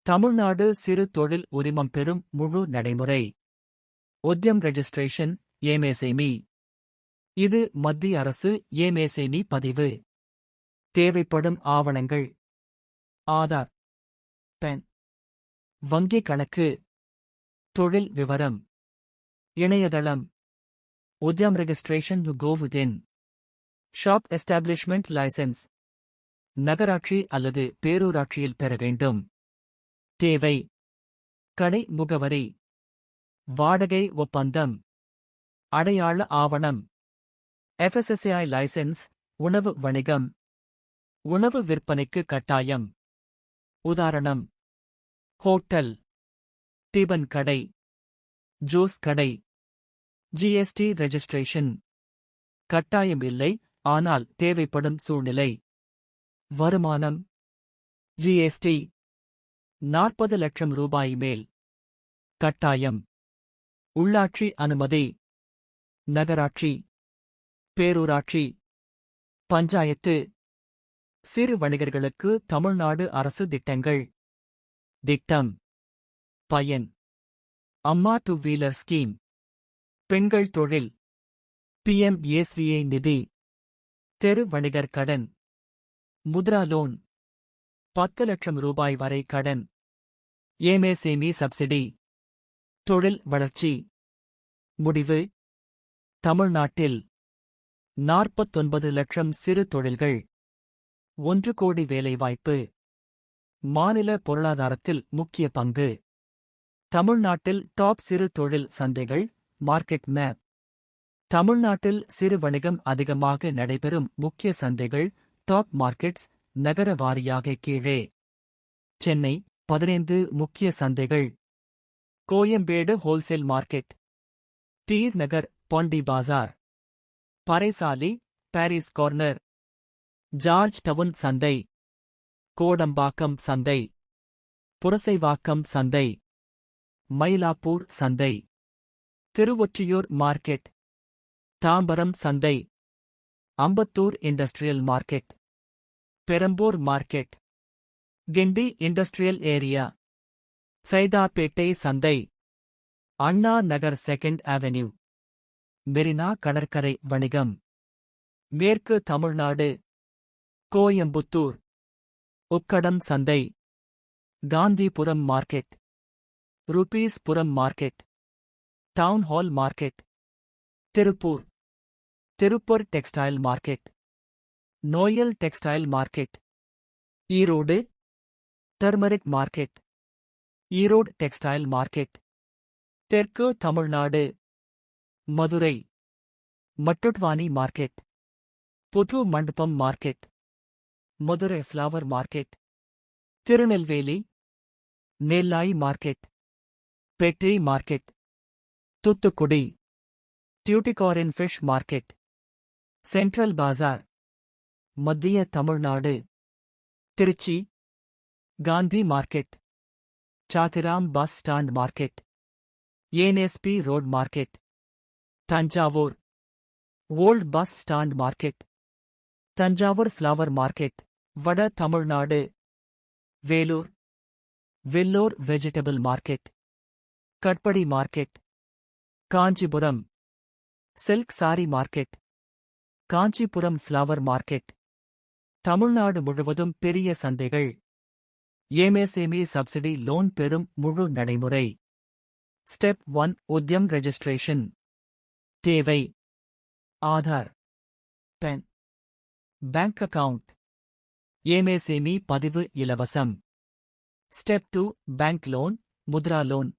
தமிழ்நாடு சிறு தொழில் உரிமம் பெறும் முழு நடைமுறை. உத்யம் ரெஜிஸ்ட்ரேஷன் எம்எஸ்எம்இ. இது மத்திய அரசு எம்எஸ்எம்இ பதிவு. தேவைப்படும் ஆவணங்கள்: ஆதார், பேன், வங்கிக் கணக்கு, தொழில் விவரம். இணையதளம்: உத்யம் ரெஜிஸ்ட்ரேஷன் கோ வித்தின். ஷாப் எஸ்டாப்ளிஷ்மெண்ட் லைசென்ஸ் நகராட்சி அல்லது பேரூராட்சியில் பெற வேண்டும். தேவை: கடை முகவரி, வாடகை ஒப்பந்தம், அடையாள ஆவணம், FSSAI லைசென்ஸ், உணவு வணிகம். உணவு விற்பனைக்கு கட்டாயம். உதாரணம்: ஹோட்டல், டிபன் கடை, ஜூஸ் கடை. GST ரெஜிஸ்ட்ரேஷன் கட்டாயம் இல்லை, ஆனால் தேவைப்படும் சூழ்நிலை. வருமானம்: GST 40 லட்சம் ரூபாய் மேல். கட்டாயம். உள்ளாட்சி அனுமதி: நகராட்சி, பேரூராட்சி, பஞ்சாயத்து. சிறு வணிகர்களுக்கு தமிழ்நாடு அரசு திட்டங்கள். திட்டம்: பயன்: அம்மா டூ வீலர் ஸ்கீம், பெண்கள் தொழில், PMSVA நிதி, தெரு வணிகர் கடன், முத்ரா லோன், 10 லட்சம் ரூபாய் வரை கடன், எம்எஸ்எம்இ சப்சிடி. தொழில் வளர்ச்சி. முடிவு: தமிழ்நாட்டில் 49 லட்சம் சிறு தொழில்கள், 1 கோடி வேலைவாய்ப்பு. மாநில பொருளாதாரத்தில் முக்கிய பங்கு. தமிழ்நாட்டில் டாப் சிறு தொழில் சந்தைகள். Market map. தமிழ்நாட்டில் சிறு வணிகம் அதிகமாக நடைபெறும் முக்கிய சந்தைகள். டாப் மார்க்கெட்ஸ் நகர வாரியாக கீழே. சென்னை 15 முக்கிய சந்தைகள். கோயம்பேடு ஹோல்சேல் மார்க்கெட், தீர் நகர் பாண்டி பாசார், பறைசாலி பாரிஸ் கார்னர், ஜார்ஜ் டவுன் சந்தை, கோடம்பாக்கம் சந்தை, புரசைவாக்கம் சந்தை, மயிலாப்பூர் சந்தை, திருவொற்றியூர் மார்க்கெட், தாம்பரம் சந்தை, Ambattur industrial market, Perambur market, Guindy industrial area, Saidapet சந்தை, அண்ணா நகர் 2nd அவென்யூ, மெரினா கடற்கரை வணிகம். மேற்கு தமிழ்நாடு: கோயம்புத்தூர், உக்கடம் சந்தை, காந்திபுரம் மார்க்கெட், ருபீஸ்புரம் market, town hall market. Tiruppur: Tiruppur textile market, Noyyal textile market. Erode: turmeric market, Erode textile market. தெற்கு Tamil Nadu: Madurai, Mattuthavani market, Pudhu Mandapam market, Madurai flower market. Tirunelveli: Nellai market, பெட்டி market. Thoothukudi: Tuticorin fish market, central bazaar. மத்திய Tamil Nadu: Trichy, Gandhi market, Chatram bus stand market, NSP road market. Thanjavur: old bus stand market, Thanjavur flower market. வட Tamil Nadu: Vellore, Vellore vegetable market, Katpadi market. Kanchipuram: silk sari market, Kanchipuram flower market. Tamil Nadu முழுவதும் பெரிய சந்தைகள். MSME subsidy loan பெறும் முழு நடைமுறை. Step 1 Udyam registration. தேவை: Aadhaar, PAN, bank account. MSME பதிவு இலவசம். Step 2 bank loan, Mudra loan.